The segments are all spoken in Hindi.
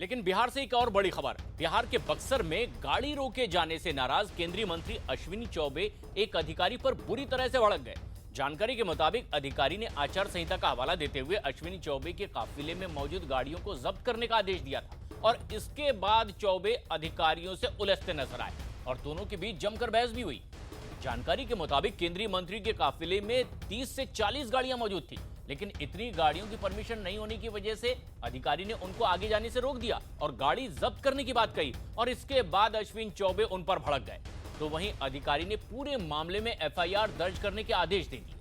लेकिन बिहार से एक और बड़ी खबर। बिहार के बक्सर में गाड़ी रोके जाने से नाराज केंद्रीय मंत्री अश्विनी चौबे एक अधिकारी पर बुरी तरह से भड़क गए। जानकारी के मुताबिक अधिकारी ने आचार संहिता का हवाला देते हुए अश्विनी चौबे के काफिले में मौजूद गाड़ियों को जब्त करने का आदेश दिया था और इसके बाद चौबे अधिकारियों से उलझते नजर आए और दोनों के बीच जमकर बहस भी हुई। जानकारी के मुताबिक केंद्रीय मंत्री के काफिले में 30 से 40 गाड़ियां मौजूद थी, लेकिन इतनी गाड़ियों की परमिशन नहीं होने की वजह से अधिकारी ने उनको आगे जाने से रोक दिया और गाड़ी जब्त करने की बात कही और इसके बाद अश्विनी चौबे उन पर भड़क गए। तो वहीं अधिकारी ने पूरे मामले में एफआईआर दर्ज करने के आदेश दे दिए।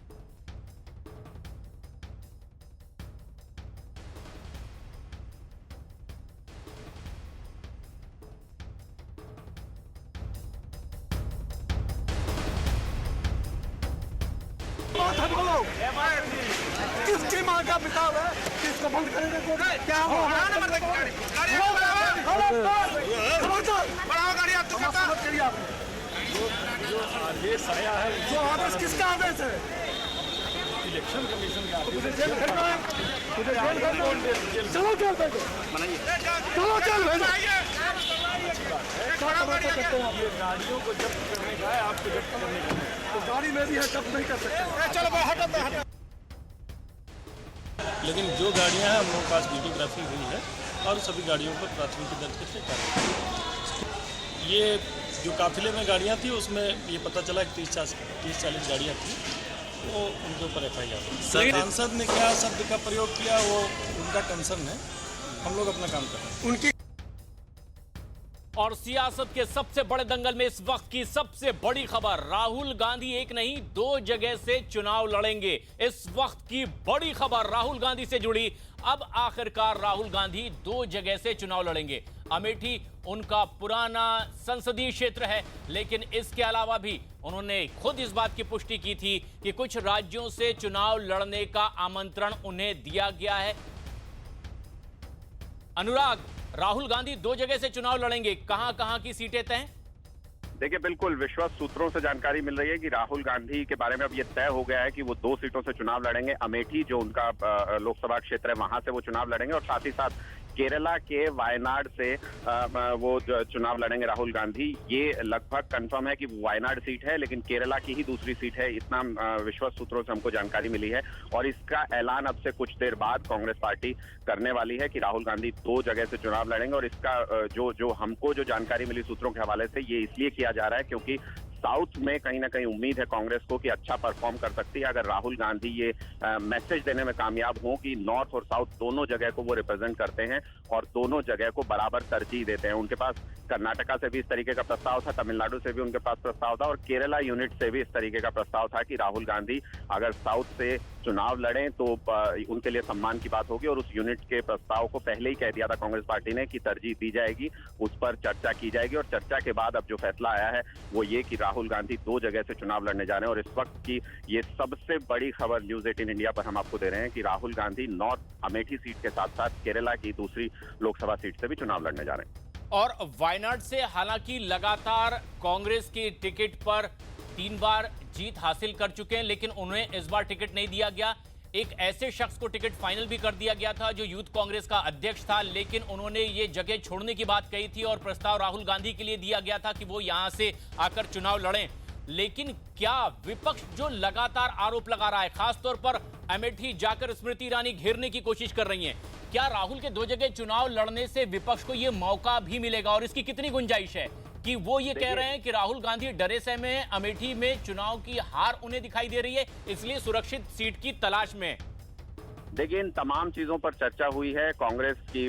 किसकी मां का पिताब है, किसको बंद करेंगे? क्या हो आदेश आया है, जो आदेश किसका आदेश है? इलेक्शन कमीशन का आदेश। चलो जेल भेजो, चलो जेल भेजो। ये गाड़ियों को जब्त करने का है, आपको जब्त करने का है, तो गाड़ी मेरी है, जब्त नहीं कर सकते। चलो हटो। लेकिन जो गाड़ियां हैं हम लोगों के पास वीडियोग्राफी हुई है और सभी गाड़ियों पर प्राथमिकी दर्ज करके कार्रवाई। ये जो काफिले में गाड़ियां थी उसमें ये पता चला कि 30-40 गाड़ियां थी, वो उनके ऊपर एफआईआर। सांसद ने क्या शब्द का प्रयोग किया वो उनका कंसर्न है, हम लोग अपना काम कर रहे हैं। उनकी और सियासत के सबसे बड़े दंगल में इस वक्त की सबसे बड़ी खबर, राहुल गांधी एक नहीं 2 जगह से चुनाव लड़ेंगे। इस वक्त की बड़ी खबर राहुल गांधी से जुड़ी। अब आखिरकार राहुल गांधी 2 जगह से चुनाव लड़ेंगे। अमेठी उनका पुराना संसदीय क्षेत्र है, लेकिन इसके अलावा भी उन्होंने खुद इस बात की पुष्टि की थी कि कुछ राज्यों से चुनाव लड़ने का आमंत्रण उन्हें दिया गया है। अनुराग, राहुल गांधी 2 जगह से चुनाव लड़ेंगे, कहां की सीटें तय? देखिए, बिल्कुल विश्वस्त सूत्रों से जानकारी मिल रही है कि राहुल गांधी के बारे में अब ये तय हो गया है कि वो 2 सीटों से चुनाव लड़ेंगे। अमेठी जो उनका लोकसभा क्षेत्र है, वहां से वो चुनाव लड़ेंगे और साथ ही साथ केरला के वायनाड से वो चुनाव लड़ेंगे राहुल गांधी। ये लगभग कंफर्म है कि वायनाड सीट है, लेकिन केरला की ही दूसरी सीट है, इतना विश्वस्त सूत्रों से हमको जानकारी मिली है। और इसका ऐलान अब से कुछ देर बाद कांग्रेस पार्टी करने वाली है कि राहुल गांधी 2 जगह से चुनाव लड़ेंगे। और इसका जो हमको जो जानकारी मिली सूत्रों के हवाले से, ये इसलिए किया जा रहा है क्योंकि साउथ में कहीं ना कहीं उम्मीद है कांग्रेस को कि अच्छा परफॉर्म कर सकती है अगर राहुल गांधी ये मैसेज देने में कामयाब हो कि नॉर्थ और साउथ दोनों जगह को वो रिप्रेजेंट करते हैं और दोनों जगह को बराबर तरजीह देते हैं। उनके पास कर्नाटका से भी इस तरीके का प्रस्ताव था, तमिलनाडु से भी उनके पास प्रस्ताव था और केरला यूनिट से भी इस तरीके का प्रस्ताव था कि राहुल गांधी अगर साउथ से चुनाव लड़ें तो उनके लिए सम्मान की बात होगी। और उस यूनिट के प्रस्ताव को पहले ही कह दिया था कांग्रेस पार्टी ने कि तरजीह दी जाएगी, उस पर चर्चा की जाएगी और चर्चा के बाद अब जो फैसला आया है वो ये कि राहुल गांधी 2 जगह से चुनाव लड़ने जा रहे हैं। और इस वक्त की ये सबसे बड़ी खबर न्यूज 18 इंडिया पर हम आपको दे रहे हैं कि राहुल गांधी नॉर्थ अमेठी सीट के साथ साथ केरला की दूसरी लोकसभा सीट से भी चुनाव लड़ने जा रहे हैं। और वायनाड से हालांकि लगातार कांग्रेस की टिकट पर 3 बार जीत हासिल कर चुके हैं, लेकिन उन्हें इस बार टिकट नहीं दिया गया। एक ऐसे शख्स को टिकट फाइनल भी कर दिया गया था जो यूथ कांग्रेस का अध्यक्ष था, लेकिन उन्होंने ये जगह छोड़ने की बात कही थी और प्रस्ताव राहुल गांधी के लिए दिया गया था कि वो यहां से आकर चुनाव लड़ें। लेकिन क्या विपक्ष जो लगातार आरोप लगा रहा है, खासतौर पर अमेठी जाकर स्मृति ईरानी घेरने की कोशिश कर रही हैं, क्या राहुल के 2 जगह चुनाव लड़ने से विपक्ष को यह मौका भी मिलेगा और इसकी कितनी गुंजाइश है कि वो ये कह रहे हैं कि राहुल गांधी डरे सहमे हैं, अमेठी में चुनाव की हार उन्हें दिखाई दे रही है, इसलिए सुरक्षित सीट की तलाश में? देखिए, इन तमाम चीजों पर चर्चा हुई है कांग्रेस की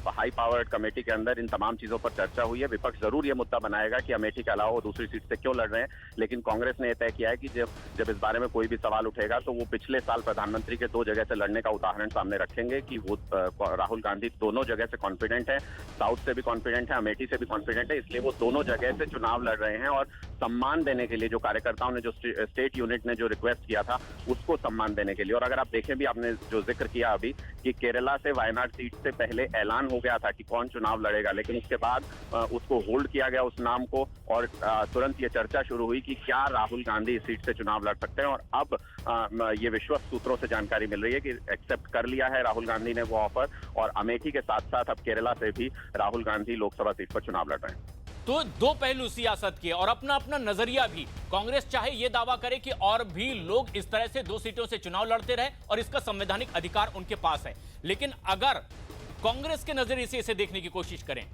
हाई पावर्ड कमेटी के अंदर। इन तमाम चीजों पर चर्चा हुई है। विपक्ष जरूर ये मुद्दा बनाएगा कि अमेठी के अलावा वो दूसरी सीट से क्यों लड़ रहे हैं, लेकिन कांग्रेस ने यह तय किया है कि जब इस बारे में कोई भी सवाल उठेगा तो वो पिछले साल प्रधानमंत्री के 2 जगह से लड़ने का उदाहरण सामने रखेंगे कि वो राहुल गांधी दोनों जगह से कॉन्फिडेंट है, साउथ से भी कॉन्फिडेंट है, अमेठी से भी कॉन्फिडेंट है, इसलिए वो दोनों जगह से चुनाव लड़ रहे हैं। और सम्मान देने के लिए जो कार्यकर्ताओं ने, जो स्टेट यूनिट ने जो रिक्वेस्ट किया था, उसको सम्मान देने के लिए। और अगर आप देखें भी, आपने जो जिक्र किया अभी कि केरला से वायनाड सीट से पहले ऐलान हो गया था कि कौन चुनाव लड़ेगा, लेकिन उसके बाद उसको होल्ड किया गया उस नाम को, और तुरंत ये चर्चा शुरू हुई कि क्या राहुल गांधी इस सीट से चुनाव लड़ सकते हैं। और अब ये विश्वस्त सूत्रों से जानकारी मिल रही है कि एक्सेप्ट कर लिया है राहुल गांधी ने वो ऑफर, और अमेठी के साथ साथ अब केरला से भी राहुल गांधी लोकसभा सीट पर चुनाव लड़ रहे हैं। तो दो पहलू सियासत के और अपना अपना नजरिया भी। कांग्रेस चाहे यह दावा करे कि और भी लोग इस तरह से 2 सीटों से चुनाव लड़ते रहे और इसका संवैधानिक अधिकार उनके पास है, लेकिन अगर कांग्रेस के नजरिए से इसे देखने की कोशिश करें,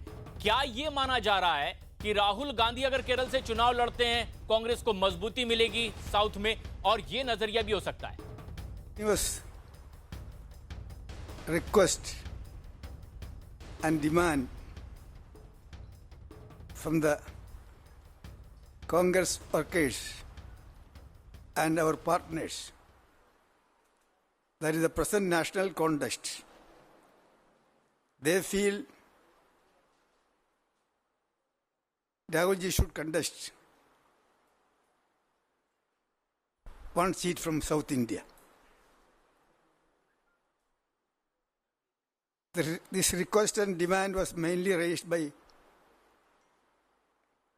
क्या यह माना जा रहा है कि राहुल गांधी अगर केरल से चुनाव लड़ते हैं कांग्रेस को मजबूती मिलेगी साउथ में, और यह नजरिया भी हो सकता है? Request and demand from the Congress workers and our partners, that is the present national context. They feel Rahulji should contest one seat from South India. This request and demand was mainly raised by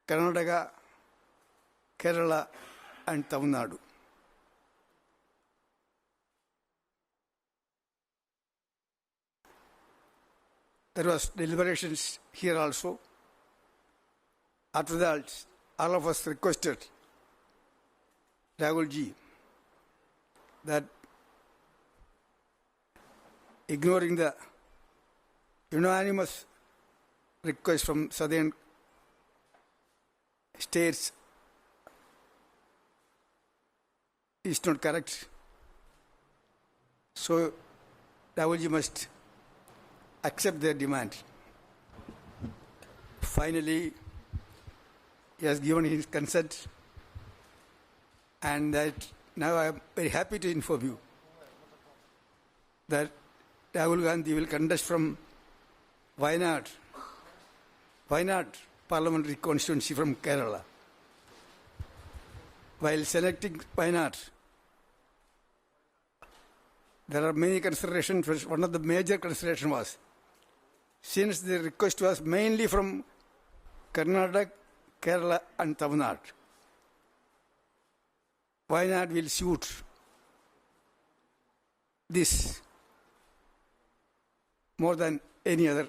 Karnataka, Kerala and Tamil Nadu. There was deliberations here also. After that, all of us requested Rahulji that ignoring the unanimous request from southern states is not correct. So Rahulji must accept their demand. Finally, he has given his consent, and that now I am very happy to inform you that Rahul Gandhi will contest from Wayanad parliamentary constituency from Kerala. While selecting Wayanad, there are many considerations. One of the major considerations was, since the request was mainly from Karnataka, Kerala and Tamil Nadu, Wayanad will suit this more than any other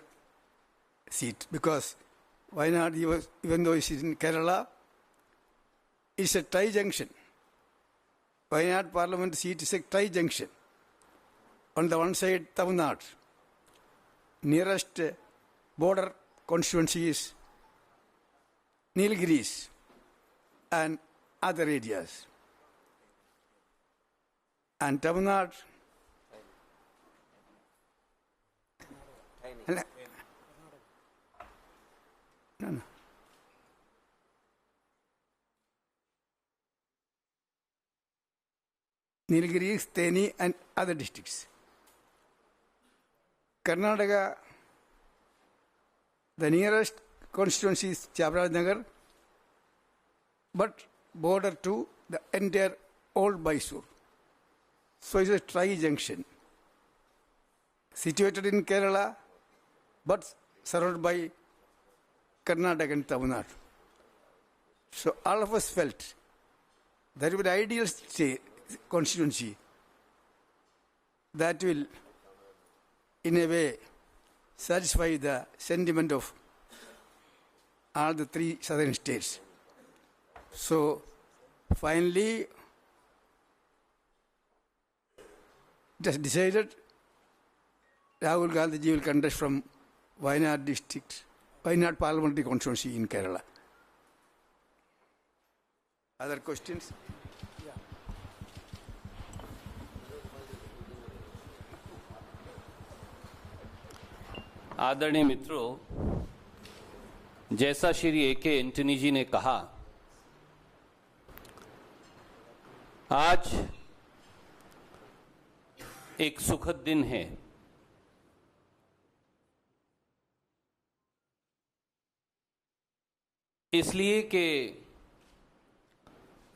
seat, because Wayanad, even though it is in Kerala, it's a tri-junction. Wayanad parliament seat is a tri-junction. On the one side, Tamil Nadu. Nearest border constituency is Nilgiris and other areas. And Tamil Nadu, no. Nilgiris, Theni and other districts. Karnataka, the nearest constituency is Chamarajanagar, but border to the entire old Mysore. So it's a tri-junction. Situated in Kerala, but surrounded by Karnataka and Tamil Nadu. So all of us felt that would be the ideal constituency that will, in a way, satisfy the sentiment of all the 3 southern states. So finally, it has decided Rahul Gandhi will contest from Wayanad district, Wayanad parliamentary constituency in Kerala. Other questions? आदरणीय मित्रों, जैसा श्री A.K. एंटनी जी ने कहा, आज एक सुखद दिन है। इसलिए कि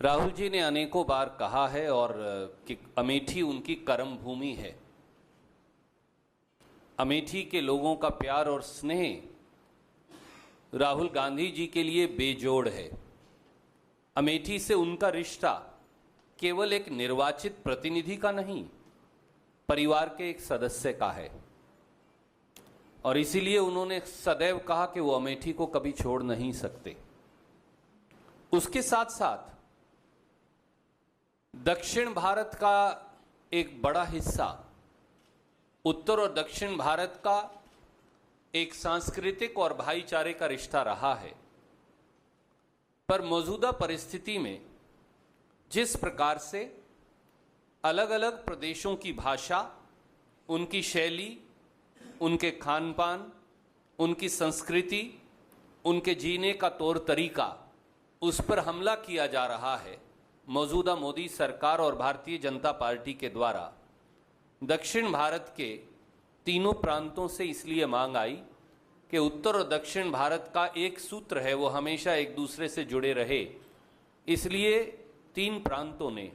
राहुल जी ने अनेकों बार कहा है और कि अमेठी उनकी कर्म भूमि है, अमेठी के लोगों का प्यार और स्नेह राहुल गांधी जी के लिए बेजोड़ है। अमेठी से उनका रिश्ता केवल एक निर्वाचित प्रतिनिधि का नहीं, परिवार के एक सदस्य का है और इसीलिए उन्होंने सदैव कहा कि वो अमेठी को कभी छोड़ नहीं सकते। उसके साथ साथ दक्षिण भारत का एक बड़ा हिस्सा, उत्तर और दक्षिण भारत का एक सांस्कृतिक और भाईचारे का रिश्ता रहा है, पर मौजूदा परिस्थिति में जिस प्रकार से अलग अलग प्रदेशों की भाषा, उनकी शैली, उनके खान पान, उनकी संस्कृति, उनके जीने का तौर तरीका, उस पर हमला किया जा रहा है। मौजूदा मोदी सरकार और भारतीय जनता पार्टी के द्वारा दक्षिण भारत के तीनों प्रांतों से इसलिए मांग आई कि उत्तर और दक्षिण भारत का एक सूत्र है, वो हमेशा एक दूसरे से जुड़े रहे। इसलिए तीन प्रांतों ने,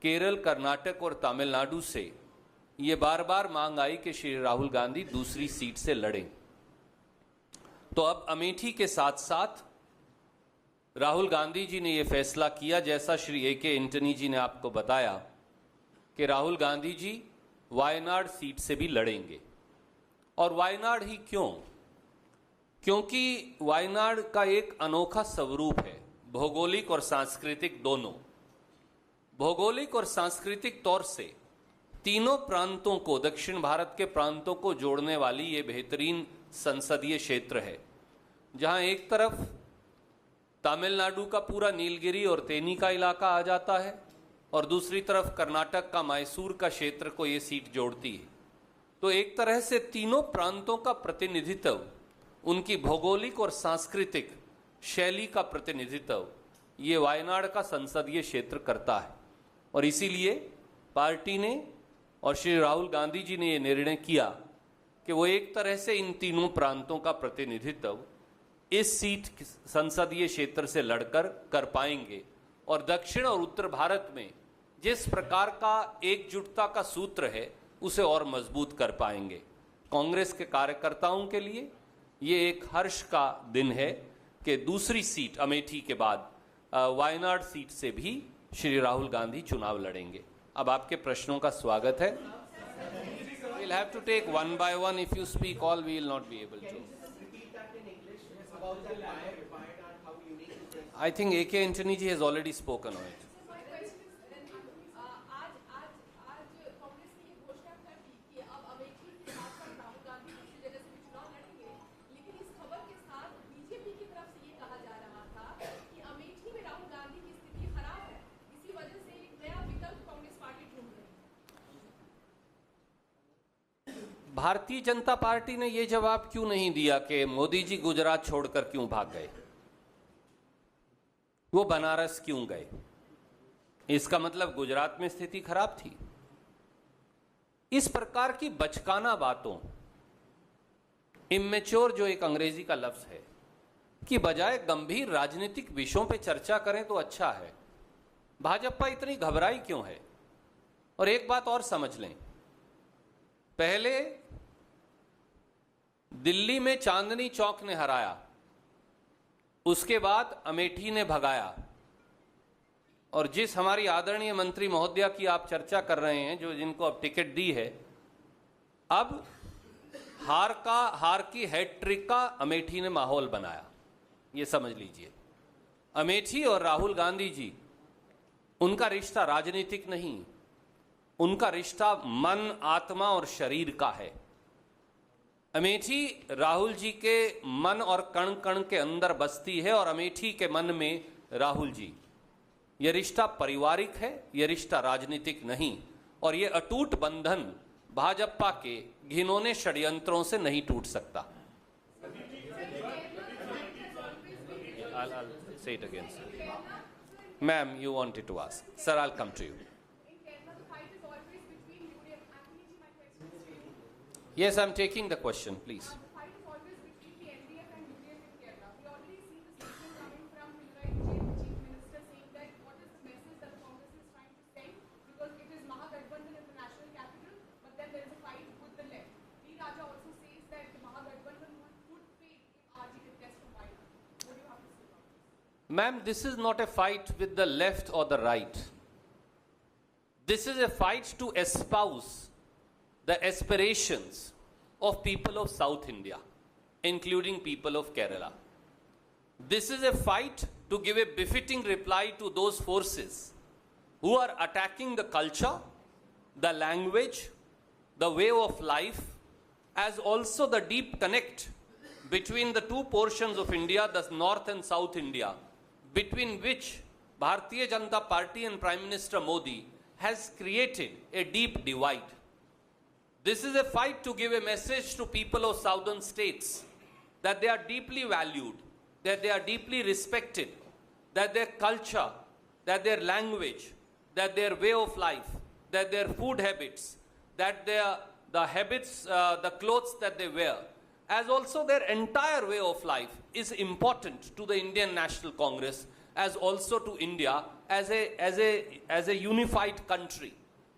केरल, कर्नाटक और तमिलनाडु से ये बार बार मांग आई कि श्री राहुल गांधी दूसरी सीट से लड़ें। तो अब अमेठी के साथ साथ राहुल गांधी जी ने यह फैसला किया, जैसा श्री ए.के. एंटनी जी ने आपको बताया, कि राहुल गांधी जी वायनाड सीट से भी लड़ेंगे। और वायनाड ही क्यों? क्योंकि वायनाड का एक अनोखा स्वरूप है, भौगोलिक और सांस्कृतिक दोनों। भौगोलिक और सांस्कृतिक तौर से तीनों प्रांतों को, दक्षिण भारत के प्रांतों को जोड़ने वाली ये बेहतरीन संसदीय क्षेत्र है, जहां एक तरफ तमिलनाडु का पूरा नीलगिरी और तेनी का इलाका आ जाता है और दूसरी तरफ कर्नाटक का मैसूर का क्षेत्र को ये सीट जोड़ती है। तो एक तरह से तीनों प्रांतों का प्रतिनिधित्व, उनकी भौगोलिक और सांस्कृतिक शैली का प्रतिनिधित्व ये वायनाड का संसदीय क्षेत्र करता है। और इसीलिए पार्टी ने और श्री राहुल गांधी जी ने ये निर्णय किया कि वो एक तरह से इन तीनों प्रांतों का प्रतिनिधित्व इस सीट संसदीय क्षेत्र से लड़कर कर पाएंगे और दक्षिण और उत्तर भारत में जिस प्रकार का एकजुटता का सूत्र है उसे और मजबूत कर पाएंगे। कांग्रेस के कार्यकर्ताओं के लिए ये एक हर्ष का दिन है कि दूसरी सीट अमेठी के बाद वायनाड सीट से भी श्री राहुल गांधी चुनाव लड़ेंगे। अब आपके प्रश्नों का स्वागत है। We'll have to take one by one. If you speak all, we will not be able to. I think A.K. Antony ji has already spoken on it. Bharatiya Janata party ने यह जवाब क्यों नहीं दिया कि मोदी जी गुजरात छोड़कर क्यों भाग गए, वो बनारस क्यों गए? इसका मतलब गुजरात में स्थिति खराब थी। इस प्रकार की बचकाना बातों, इमेच्योर जो एक अंग्रेजी का लफ्ज है, कि बजाय गंभीर राजनीतिक विषयों पे चर्चा करें तो अच्छा है। भाजपा इतनी घबराई क्यों है? और एक बात और समझ लें, पहले दिल्ली में चांदनी चौक ने हराया, उसके बाद अमेठी ने भगाया, और जिस हमारी आदरणीय मंत्री महोदया की आप चर्चा कर रहे हैं, जो जिनको अब टिकट दी है, अब हार की हैट्रिक का अमेठी ने माहौल बनाया। ये समझ लीजिए, अमेठी और राहुल गांधी जी, उनका रिश्ता राजनीतिक नहीं, उनका रिश्ता मन, आत्मा और शरीर का है। अमेठी राहुल जी के मन और कण कण के अंदर बसती है और अमेठी के मन में राहुल जी। यह रिश्ता पारिवारिक है, यह रिश्ता राजनीतिक नहीं, और यह अटूट बंधन भाजपा के घिनौने षड्यंत्रों से नहीं टूट सकता। I'll say it again, sir. Ma'am, you wanted to ask. Sir, I'll come to you. Yes, I'm taking the question, please. Because it is Mahagabandhan in the national capital, but then there is a fight with the left. Raja Ma'am, this is not a fight with the left or the right. This is a fight to espouse the aspirations of people of South India, including people of Kerala. This is a fight to give a befitting reply to those forces who are attacking the culture, the language, the way of life, as also the deep connect between the two portions of India, the North and South India, between which Bharatiya Janata Party and Prime Minister Modi has created a deep divide. This is a fight to give a message to people of southern states that they are deeply valued, that they are deeply respected, that their culture, that their language, that their way of life, that their food habits, that the habits, the clothes that they wear, as also their entire way of life is important to the Indian National Congress, as also to India as a unified country.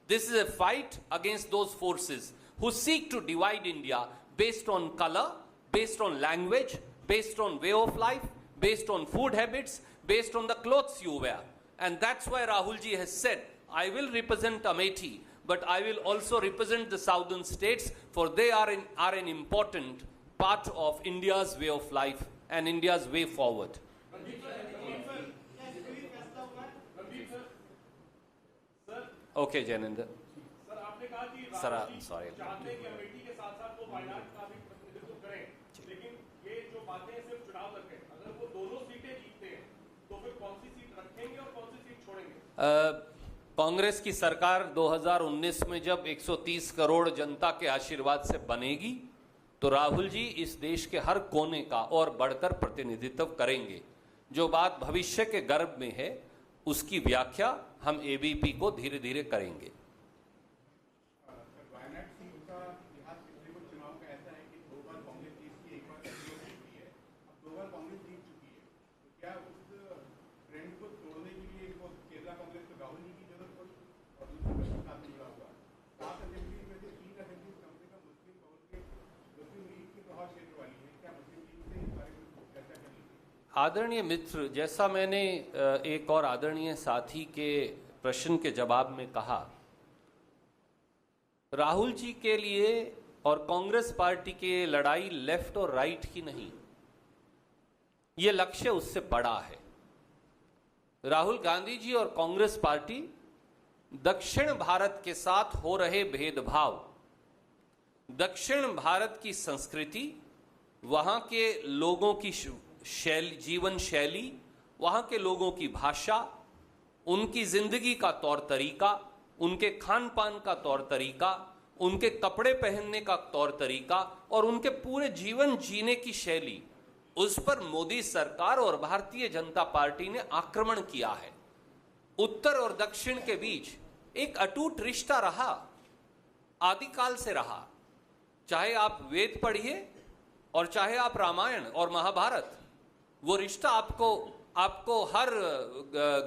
This is a fight against those forces who seek to divide India based on color, based on language, based on way of life, based on food habits, based on the clothes you wear. And that's why Rahul ji has said, I will represent Amethi, but I will also represent the southern states, for they are an important part of India's way of life and India's way forward. Okay, Jainendra. Sir, I'm sorry. चाहते हैं कि अमेठी के साथ-साथ वो वायनाड का भी प्रतिनिधित्व करें, लेकिन ये जो बातें सिर्फ चुनाव तक है, अगर वो दोनों सीटें जीतते हैं, तो फिर कौन सी सीट रखेंगे और कौन सी सीट छोड़ेंगे? कांग्रेस की सरकार 2019 में जब 130 करोड़ जनता के आशीर्वाद से बनेगी, तो राहुल जी इस देश के हर कोने का और बढ़कर प्रतिनिधित्व करेंगे। जो बात भविष्य के गर्भ में है, उसकी व्याख्या हम एबीपी को धीरे धीरे करेंगे। आदरणीय मित्र, जैसा मैंने एक और आदरणीय साथी के प्रश्न के जवाब में कहा, राहुल जी के लिए और कांग्रेस पार्टी के लड़ाई लेफ्ट और राइट की नहीं, ये लक्ष्य उससे बड़ा है। राहुल गांधी जी और कांग्रेस पार्टी दक्षिण भारत के साथ हो रहे भेदभाव, दक्षिण भारत की संस्कृति, वहां के लोगों की जीवन शैली, वहां के लोगों की भाषा, उनकी जिंदगी का तौर तरीका, उनके खान पान का तौर तरीका, उनके कपड़े पहनने का तौर तरीका और उनके पूरे जीवन जीने की शैली, उस पर मोदी सरकार और भारतीय जनता पार्टी ने आक्रमण किया है। उत्तर और दक्षिण के बीच एक अटूट रिश्ता रहा, आदिकाल से रहा। चाहे आप वेद पढ़िए और चाहे आप रामायण और महाभारत, वो रिश्ता आपको हर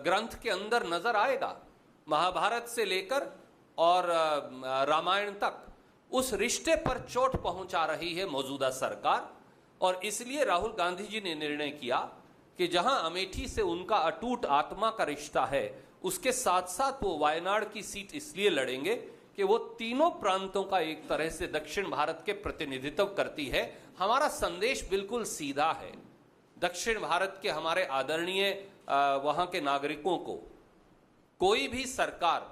ग्रंथ के अंदर नजर आएगा। महाभारत से लेकर और रामायण तक उस रिश्ते पर चोट पहुंचा रही है मौजूदा सरकार, और इसलिए राहुल गांधी जी ने निर्णय किया कि जहां अमेठी से उनका अटूट आत्मा का रिश्ता है, उसके साथ साथ वो वायनाड की सीट इसलिए लड़ेंगे कि वो तीनों प्रांतों का एक तरह से दक्षिण भारत के प्रतिनिधित्व करती है। हमारा संदेश बिल्कुल सीधा है। दक्षिण भारत के हमारे आदरणीय वहां के नागरिकों को कोई भी सरकार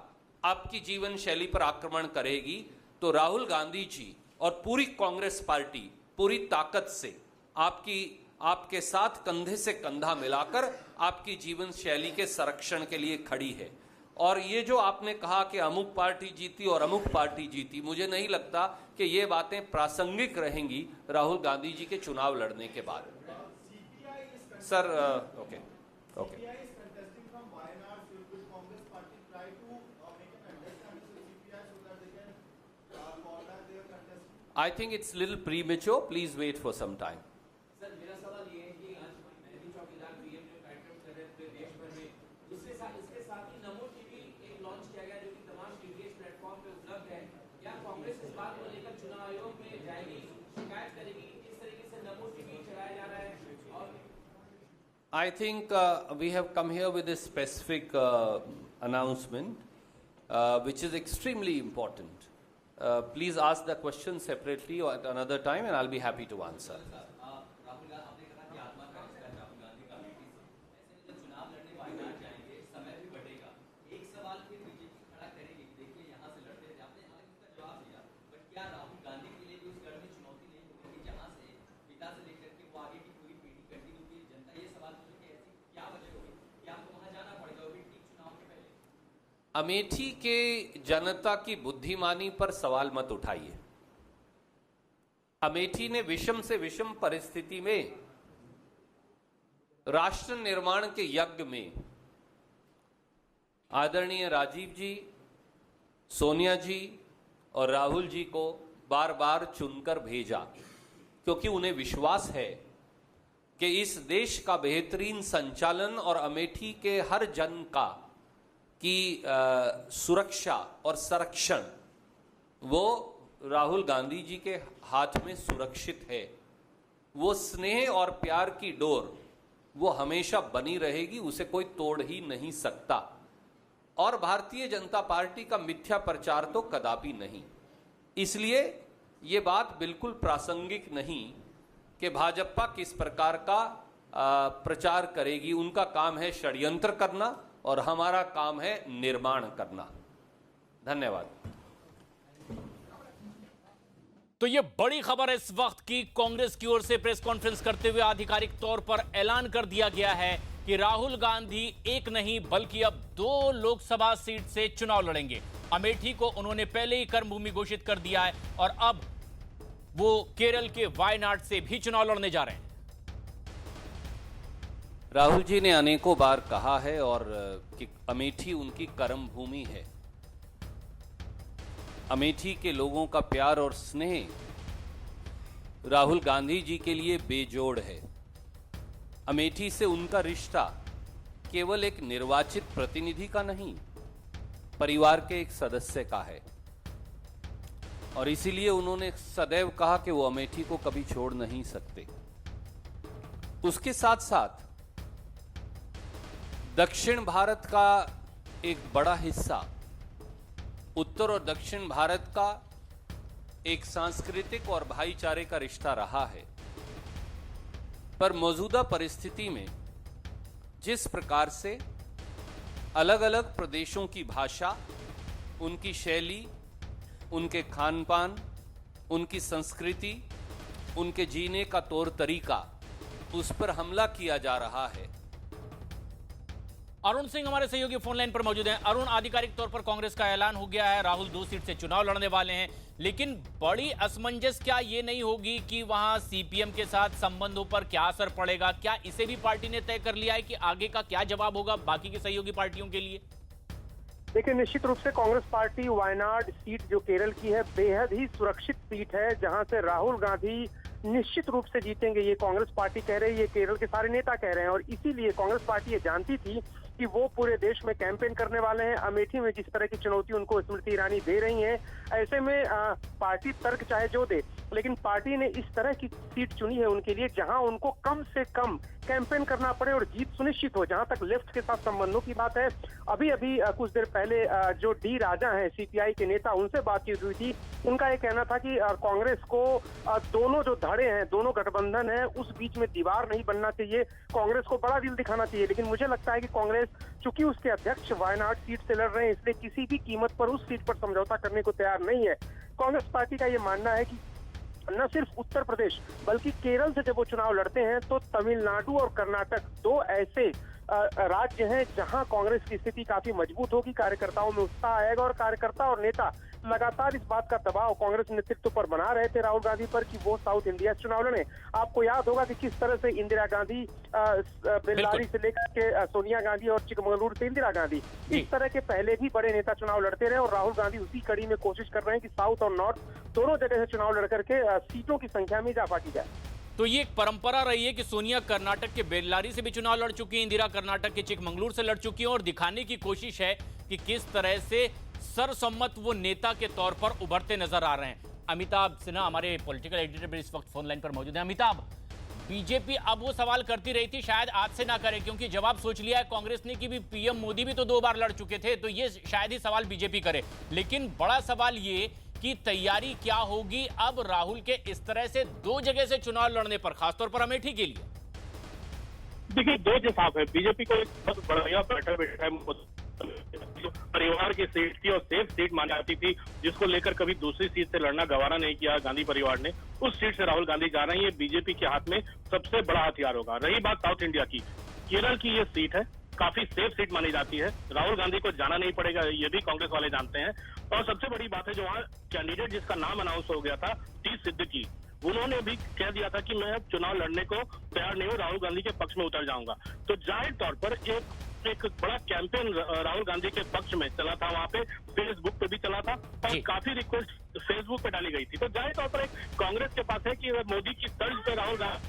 आपकी जीवन शैली पर आक्रमण करेगी तो राहुल गांधी जी और पूरी कांग्रेस पार्टी पूरी ताकत से आपके साथ कंधे से कंधा मिलाकर आपकी जीवन शैली के संरक्षण के लिए खड़ी है। और ये जो आपने कहा कि अमुक पार्टी जीती और अमुक पार्टी जीती, मुझे नहीं लगता कि ये बातें प्रासंगिक रहेंगी राहुल गांधी जी के चुनाव लड़ने के बाद। Sir, okay. I think it's a little premature. Please wait for some time. Sir, मेरा सवाल ये है कि आज मेहंदी चौकीदार पीएम ने कार्यक्रम कर रहे थे देश भर में, इसके साथ ही नमो टीवी एक लॉन्च किया गया जो कि तमाम डीटीएच प्लेटफॉर्म पे उपलब्ध है। क्या कांग्रेस इस बात को लेकर चुनाव आयोग में जाएगी, शिकायत करेगी? इस तरीके से नमो टीवी चलाया जा रहा है और I think we have come here with a specific announcement, which is extremely important. Please ask the question separately or at another time, and I'll be happy to answer. Amethi के जनता की बुद्धिमानी पर सवाल मत उठाइए। अमेठी ने विषम से विषम परिस्थिति में राष्ट्र निर्माण के यज्ञ में आदरणीय राजीव जी, सोनिया जी और राहुल जी को बार बार चुनकर भेजा, क्योंकि उन्हें विश्वास है कि इस देश का बेहतरीन संचालन और अमेठी के हर जन का की सुरक्षा और संरक्षण वो राहुल गांधी जी के हाथ में सुरक्षित है। वो स्नेह और प्यार की डोर वो हमेशा बनी रहेगी, उसे कोई तोड़ ही नहीं सकता। और भारतीय जनता पार्टी का मिथ्या प्रचार तो कदापि नहीं। इसलिए ये बात बिल्कुल प्रासंगिक नहीं कि भाजपा किस प्रकार का प्रचार करेगी। उनका काम है षड्यंत्र करना और हमारा काम है निर्माण करना। धन्यवाद। तो ये बड़ी खबर है इस वक्त की। कांग्रेस की ओर से प्रेस कॉन्फ्रेंस करते हुए आधिकारिक तौर पर ऐलान कर दिया गया है कि राहुल गांधी एक नहीं बल्कि अब 2 लोकसभा सीट से चुनाव लड़ेंगे। अमेठी को उन्होंने पहले ही कर्मभूमि घोषित कर दिया है और अब वो केरल के वायनाड से भी चुनाव लड़ने जा रहे हैं। राहुल जी ने अनेकों बार कहा है और कि अमेठी उनकी कर्म भूमि है। अमेठी के लोगों का प्यार और स्नेह राहुल गांधी जी के लिए बेजोड़ है। अमेठी से उनका रिश्ता केवल एक निर्वाचित प्रतिनिधि का नहीं, परिवार के एक सदस्य का है। और इसीलिए उन्होंने सदैव कहा कि वो अमेठी को कभी छोड़ नहीं सकते। उसके साथ साथ दक्षिण भारत का एक बड़ा हिस्सा, उत्तर और दक्षिण भारत का एक सांस्कृतिक और भाईचारे का रिश्ता रहा है। पर मौजूदा परिस्थिति में जिस प्रकार से अलग अलग प्रदेशों की भाषा, उनकी शैली, उनके खान पान, उनकी संस्कृति, उनके जीने का तौर तरीका, उस पर हमला किया जा रहा है। अरुण सिंह हमारे सहयोगी फोन लाइन पर मौजूद हैं। अरुण, आधिकारिक तौर पर कांग्रेस का ऐलान हो गया है, राहुल 2 सीट से चुनाव लड़ने वाले हैं, लेकिन बड़ी असमंजस क्या ये नहीं होगी कि वहां सीपीएम के साथ संबंधों पर क्या असर पड़ेगा? क्या इसे भी पार्टी ने तय कर लिया है कि आगे का क्या जवाब होगा बाकी की सहयोगी पार्टियों के लिए? देखिए, निश्चित रूप से कांग्रेस पार्टी वायनाड सीट जो केरल की है बेहद ही सुरक्षित सीट है, जहां से राहुल गांधी निश्चित रूप से जीतेंगे। ये कांग्रेस पार्टी कह रही है, ये केरल के सारे नेता कह रहे हैं और इसीलिए कांग्रेस पार्टी ये जानती थी कि वो पूरे देश में कैंपेन करने वाले हैं। अमेठी में जिस तरह की चुनौती उनको स्मृति ईरानी दे रही हैं, ऐसे में पार्टी तर्क चाहे जो दे, लेकिन पार्टी ने इस तरह की सीट चुनी है उनके लिए जहां उनको कम से कम कैंपेन करना पड़े और जीत सुनिश्चित हो। जहां तक लेफ्ट के साथ संबंधों की बात है, अभी कुछ देर पहले जो डी राजा हैं सीपीआई के नेता, उनसे बातचीत हुई थी। उनका ये कहना था कि कांग्रेस को दोनों जो धड़े हैं, दोनों गठबंधन है, उस बीच में दीवार नहीं बनना चाहिए, कांग्रेस को बड़ा दिल दिखाना चाहिए। लेकिन मुझे लगता है कि कांग्रेस, चूंकि उसके अध्यक्ष वायनाड सीट से लड़ रहे हैं, इसलिए किसी भी कीमत पर उस सीट पर समझौता करने को तैयार नहीं है। कांग्रेस पार्टी का ये मानना है कि न सिर्फ उत्तर प्रदेश बल्कि केरल से जब वो चुनाव लड़ते हैं तो तमिलनाडु और कर्नाटक 2 ऐसे राज्य हैं जहां कांग्रेस की स्थिति काफी मजबूत होगी, कार्यकर्ताओं में उत्साह आएगा और कार्यकर्ता और नेता लगातार इस बात का दबाव कांग्रेस नेतृत्व पर बना रहे थे राहुल गांधी पर कि वो साउथ इंडिया चुनाव लड़े। आपको याद होगा कि किस तरह से इंदिरा गांधी बेल्लारी से लेकर के सोनिया गांधी और चिकमगलूर से इंदिरा गांधी, इस तरह के पहले भी बड़े नेता चुनाव लड़ते रहे और राहुल गांधी उसी कड़ी में कोशिश कर रहे हैं कि साउथ और नॉर्थ दोनों जगह से चुनाव लड़ करके सीटों की संख्या में इजाफा की जाए। तो ये एक परंपरा रही है कि सोनिया कर्नाटक के बेल्लारी से भी चुनाव लड़ चुकी है, इंदिरा कर्नाटक के चिकमंगलूर से लड़ चुकी है और दिखाने की कोशिश है कि किस तरह से सर्वसम्मत वो नेता के तौर पर उभरते नजर आ रहे हैं। अमिताभ सिन्हा हमारे पॉलिटिकल एडिटर भी इस वक्त फोन लाइन पर मौजूद हैं। अमिताभ, बीजेपी अब वो सवाल करती रही थी, शायद आज से ना करे, क्योंकि जवाब सोच लिया है कांग्रेस ने कि भी पीएम मोदी भी तो 2 बार लड़ चुके थे, तो ये शायद ही सवाल बीजेपी करे। लेकिन बड़ा सवाल ये कि तैयारी क्या होगी अब राहुल के इस तरह से 2 जगह से चुनाव लड़ने पर, खासतौर पर अमेठी के लिए। देखिए, 2 जवाब है। बीजेपी को एक बहुत बढ़िया बैठा बैठा है, परिवार की सीट थी और सेफ सीट मानी जाती थी, जिसको लेकर कभी दूसरी सीट से लड़ना गवारा नहीं किया गांधी परिवार ने। उस सीट से राहुल गांधी जा रही है, बीजेपी के हाथ में सबसे बड़ा हथियार होगा। रही बात साउथ इंडिया की, केरल की ये सीट है, काफी सेफ सीट मानी जाती है, राहुल गांधी को जाना नहीं पड़ेगा, ये भी कांग्रेस वाले जानते हैं। और सबसे बड़ी बात है, जो वहाँ कैंडिडेट जिसका नाम अनाउंस हो गया था, टी सिद्दीकी, उन्होंने भी कह दिया था कि मैं अब चुनाव लड़ने को तैयार नहीं हूँ, राहुल गांधी के पक्ष में उतर जाऊंगा। तो जाहिर तौर पर एक बड़ा कैंपेन राहुल गांधी के पक्ष में चला था, वहाँ पे फेसबुक पे भी चला था और काफी रिक्वेस्ट फेसबुक पे डाली गई थी। तो जाहिर तौर पर एक कांग्रेस के पास है कि मोदी की तर्ज पे राहुल गांधी,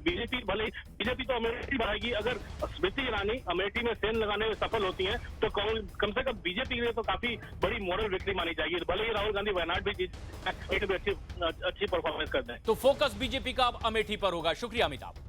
बीजेपी तो अमेठी बढ़ाएगी। अगर स्मृति ईरानी अमेठी में सेंध लगाने में सफल होती हैं, तो कम से कम बीजेपी के लिए तो काफी बड़ी मॉरल विक्ट्री मानी जाएगी। भले ही राहुल गांधी वायनाड भी अच्छी परफॉर्मेंस कर दें। तो फोकस बीजेपी का अब अमेठी पर होगा। शुक्रिया अमिताभ।